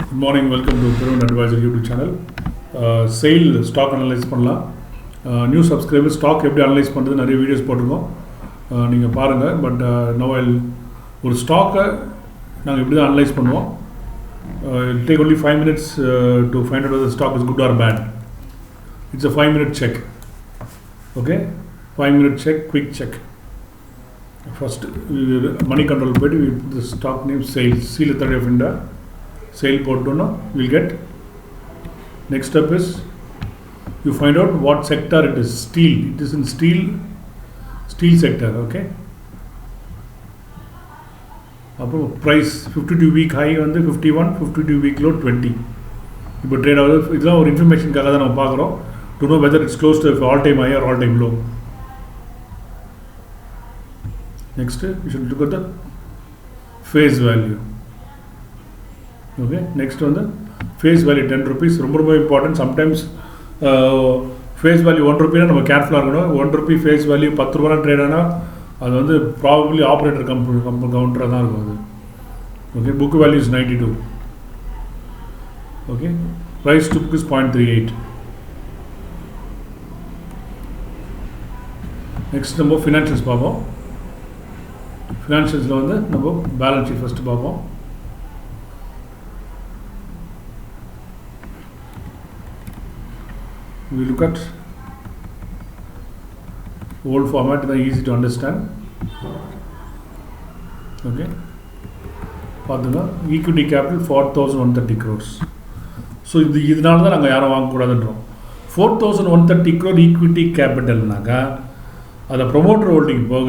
Good morning, welcome to Pirun Advisor YouTube channel. Sale stock analyze பண்ணலாம். New subscribers stock எப்படி analyse பண்ணுறது நிறைய videos போட்டிருக்கோம், நீங்கள் பாருங்கள். பட் நோவல் ஒரு ஸ்டாக்கை நாங்கள் எப்படி தான் அனலைஸ் பண்ணுவோம். It'll take only 5 minutes to find out whether the stock is good or bad. It's a 5-minute check. Okay, 5-minute check, quick check. First, money control page, we put the stock name sales, seal authority of India, sale portfolio, we'll get. Next step is, you find out what sector it is. Steel, it is in steel sector, okay. Appo price 52 week high வந்து 51, 52 week low 20. இப்போ trade ஆகுது. இதெல்லாம் ஒரு இன்ஃபர்மேஷனுக்காக தான் நம்ம பார்க்குறோம், to know whether it's close to all time high are all time low. Next, you should look at the face value. Okay, next one, the face value 10 rupees, ரொம்ப important. Sometimes face value 1 rupee நம்ம கேர்ஃபுல்லாக இருக்கணும். 1 rupee face value 10 ரூபா trade ஆனால் அது வந்து probably operator கவுண்டராக தான் இருக்கும் அது. Okay, book value is 92. Okay, price to book is 0.38. Next நம்ம ஃபினான்ஷியல்ஸ் பார்ப்போம். ஃபினான்ஷியல்ஸில் வந்து நம்ம பேலன்ஸ் ஷீட் ஃபஸ்ட்டு பார்ப்போம். We look at old format, is easy to understand. Okay, பார்த்துங்க, ஈக்விட்டி கேபிட்டல் 4130 crores. ஸோ இதனால தான் நாங்கள் யாரும் வாங்கக்கூடாதுன்றோம். 4130 crore ஈக்விட்டி கேபிட்டல்னாக்கா அதில் ப்ரொமோட்டர் ஹோல்டிங் போக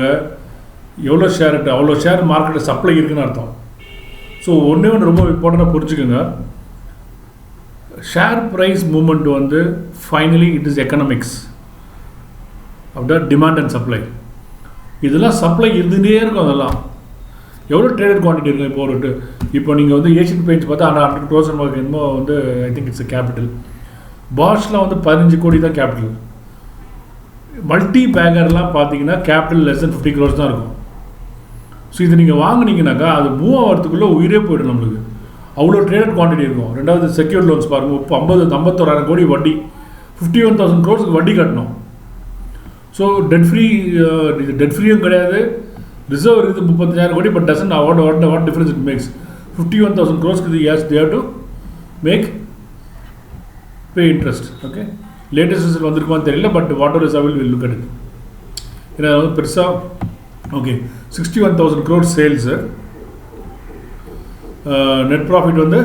எவ்வளோ ஷேர் அவ்வளோ ஷேர் மார்க்கெட்டில் சப்ளை இருக்குன்னு அர்த்தம். ஸோ ஒன்று ரொம்ப இம்பார்ட்டண்ட்டாக புரிஞ்சுக்கோங்க, ஷேர் ப்ரைஸ் மூமெண்ட் வந்து ஃபைனலி இட் இஸ் எக்கனாமிக்ஸ் அப்படின்னா டிமாண்ட் அண்ட் சப்ளை. இதெல்லாம் சப்ளை இருந்துகிட்டே இருக்கும். அதெல்லாம் எவ்வளோ ட்ரேடட் குவான்டிட்டி இருக்கும். இப்போ நீங்கள் வந்து ஏஷியன் பெயிண்ட்ஸ் பார்த்தா 100 crores என்னமோ வந்து ஐ திங்க் இட்ஸ் கேபிட்டல். பாஷ்லாம் வந்து 15 கோடி தான் கேபிட்டல். மல்டி பேக்கர்லாம் பார்த்தீங்கன்னா கேபிட்டல் லெஸ் தென் 50 crores தான் இருக்கும். ஸோ இது நீங்கள் வாங்கினீங்கன்னாக்கா அது மூவ் ஆகிறதுக்குள்ளே உயிரே போய்டும் நம்மளுக்கு. அவ்வளோ ட்ரேடட் குவான்டிட்டி இருக்கும். ரெண்டாவது செக்யூர்ட் லோன்ஸ் பாருங்கள், இப்போ 51,000 கோடி வட்டி, 51,000 crores வட்டி கட்டணும். ஸோ டெட் ஃப்ரீயும் கிடையாது, ரிசர்வ் இருக்குது 35,000 கோடி. But doesn't what difference it makes. 51,000 crores yes they have to make pay interest. Okay, latest result வந்திருக்குமான்னு தெரியல, but whatever is avail will look at it. ஏன்னா வந்து பெருசாக okay 61,000 crores sales, net profit வந்து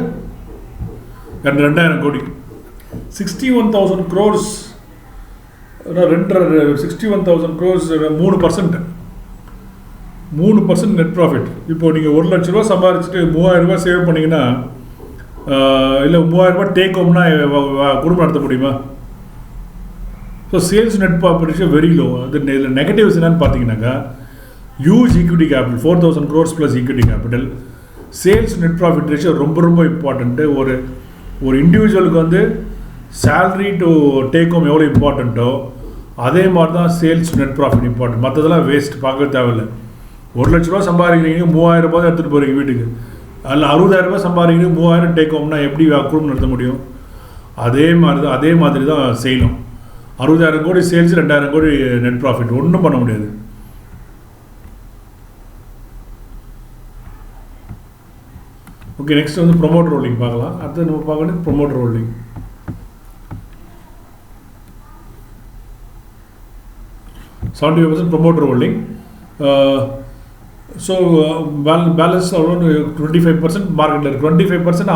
2,000 கோடி. 61,000 crores 61,000 crores 3% net profit. இப்போ நீங்கள் 1 லட்ச ரூபா சம்பாதிச்சுட்டு 3,000 ரூபா சேவ் பண்ணிங்கன்னா இல்லை 3,000 ரூபா டேக் ஹோம்னா குடும்பம் நடத்த முடியுமா? So sales net profit ratio very low. அது நெகட்டிவ்ஸ் என்னன்னு பார்த்தீங்கன்னாக்கா huge equity capital 4,000 crores plus equity capital. Sales net profit ratio ரொம்ப இம்பார்ட்டண்ட்டு. ஒரு இண்டிவிஜுவலுக்கு வந்து சேல்ரி டு டேக் ஹோம் எவ்வளோ இம்பார்ட்டண்ட்டோ அதே மாதிரி தான் சேல்ஸ் நெட் ப்ராஃபிட் இம்பார்ட்டன்ட். மற்றதெல்லாம் வேஸ்ட், பார்க்க தேவையில்லை. 1 லட்ச ரூபா சம்பாதிக்கிறீங்க, 3,000 ரூபா தான் எடுத்துகிட்டு போகிறீங்க வீட்டுக்கு. அதில் 60,000 ரூபா சம்பாதிக்கிறீங்க, 3,000 டேக் ஹோம்னா எப்படி குடும்பம் நடத்த முடியும்? அதே மாதிரி தான் செய்யணும். 60,000 கோடி சேல்ஸ், 2,000 கோடி நெட் ப்ராஃபிட், ஒன்றும் பண்ண முடியாது. ஓகே, நெக்ஸ்ட் வந்து ப்ரொமோட்டர் ஹோல்டிங் பார்க்கலாம். அடுத்து நம்ம பார்க்கணும் promoter holding. Promoter holding. So balance அவ்வளோ 25% மார்க்கெட்டில் இருக்குது. 25%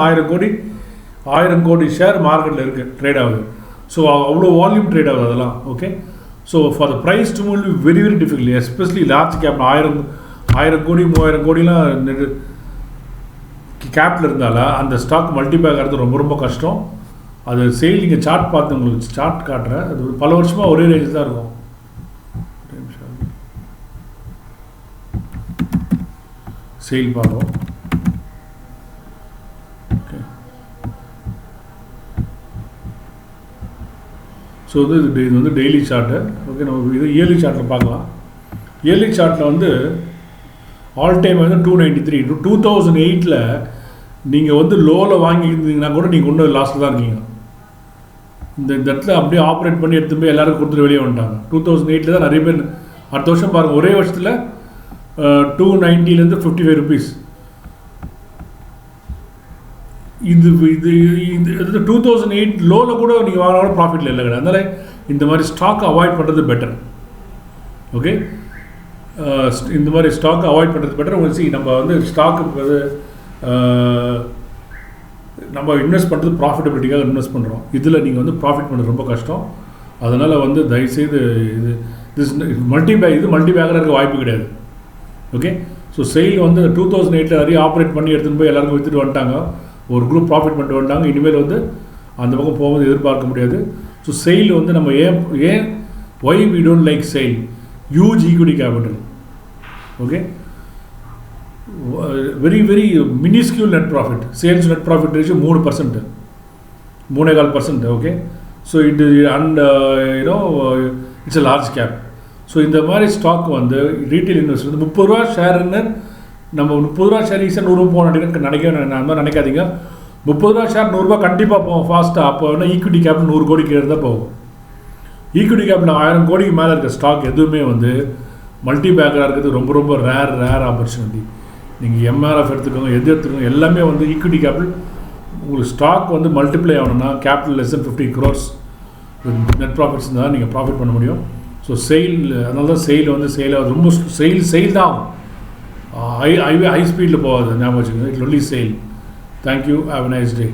1,000 கோடி ஷேர் மார்க்கெட்டில் இருக்குது, ட்ரேட் ஆகுது. ஸோ அவ்வளோ வால்யூம் ட்ரேட் ஆகுது அதெல்லாம். Okay, so far the price to move very difficult, especially large cap 1,000 கோடி 3,000 கோடிலாம் கேப்பில் இருந்தாலும் அந்த ஸ்டாக் மல்டிபேக் ஆகிறது ரொம்ப கஷ்டம். அது சேல் நீங்கள் சார்ட் பார்த்து உங்களுக்கு சார்ட் காட்டுறேன். அது பல வருஷமாக ஒரே ரேஞ்ச் தான் இருக்கும். சேல் பார்ப்போம். ஓகே, ஸோ இது வந்து டெய்லி சார்ட்டு. ஓகே, நம்ம இது இயர்லி சார்ட்டில் பார்க்கலாம். இயர்லி சார்ட்டில் வந்து ஆல் டைம் வந்து 293. 2008 நீங்கள் வந்து லோவில் வாங்கியிருந்தீங்கன்னா கூட நீங்கள் ஒன்றும் லாஸ்ட்டில் தான் இருக்கீங்க. இந்த இடத்துல அப்படியே ஆப்ரேட் பண்ணி எடுத்து போய் எல்லாருக்கும் கொடுத்துட்டு வெளியே வந்துட்டாங்க. 2008 தான் நிறைய பேர். அடுத்த வருஷம் பாருங்கள், ஒரே வருஷத்தில் 290 55 rupees. இது இது இது 2008 லோவில் கூட நீங்கள் வாங்கினா ப்ராஃபிட்டில் இல்லை கிடையாது. அதனால் இந்த மாதிரி ஸ்டாக் அவாய்ட் பண்ணுறது பெட்டர். ஓகே, இந்த மாதிரி ஸ்டாக் அவாய்ட் பண்ணுறது பெட்டர். உங்களுக்கு நம்ம வந்து ஸ்டாக்கு நம்ம இன்வெஸ்ட் பண்ணுறது ப்ராஃபிட்டபிலிட்டிக்காக இன்வெஸ்ட் பண்ணுறோம். இதில் நீங்கள் வந்து ப்ராஃபிட் பண்ணுறது ரொம்ப கஷ்டம். அதனால் வந்து தயவுசெய்து இது மல்டி பேக்கராக இருக்க வாய்ப்பு கிடையாது. ஓகே, ஸோ செயில் வந்து 2008 நிறைய ஆப்ரேட் பண்ணி எடுத்துகிட்டு போய் எல்லாருக்கும் விற்றுட்டு வந்துட்டாங்க. ஒரு குரூப் ப்ராஃபிட் பண்ணிட்டு வந்துட்டாங்க. இனிமேல் வந்து அந்த பக்கம் போகும்போது எதிர்பார்க்க முடியாது. ஸோ செயில் வந்து நம்ம ஏன் why we don't like SAIL, huge equity capital. Okay, very very miniscule net profit. Sales net profit ratio 3%, 3.25%. Okay, so it and it's a large cap. So இந்த மாதிரி ஸ்டாக் வந்து ரீட்டைல் இன்வெஸ்டர் வந்து 30 ரூபா ஷேருன்னு நம்ம 30 ரூபா ஷேர் ஈஸியாக 100 ரூபா போகணும் நினைக்காதீங்க. 30 ரூபா ஷேர் 100 ரூபா கண்டிப்பாக போகும் ஃபாஸ்ட்டாக. அப்போ வேணால் ஈக்விட்டி கேபிள் 100 கோடிக்கு இருந்தால் போகும். ஈக்விட்டி கேபிள் 1000 கோடிக்கு மேலே இருக்க ஸ்டாக் எதுவுமே வந்து மல்டி பேக்கராக இருக்கிறது ரொம்ப ரொம்ப ரேர் ஆப்பர்ச்சுனிட்டி. நீங்கள் எம்ஆர்எஃப் எடுத்துக்கோங்க, எது எடுத்துக்கோங்க, எல்லாமே வந்து ஈக்விட்டி கேபிள். உங்களுக்கு ஸ்டாக் வந்து மல்டிப்ளை ஆகணும்னா capital less than 50 crores net profits இருந்தால் தான் நீங்கள் ப்ராஃபிட் பண்ண முடியும். ஸோ செயில், அதனால தான் செயில் ரொம்ப செயில் தான் ஆகும். ஹை ஸ்பீடில் போகாது, ஞாபகம் வச்சுக்கோங்க. It only sail. Thank you, have a nice day.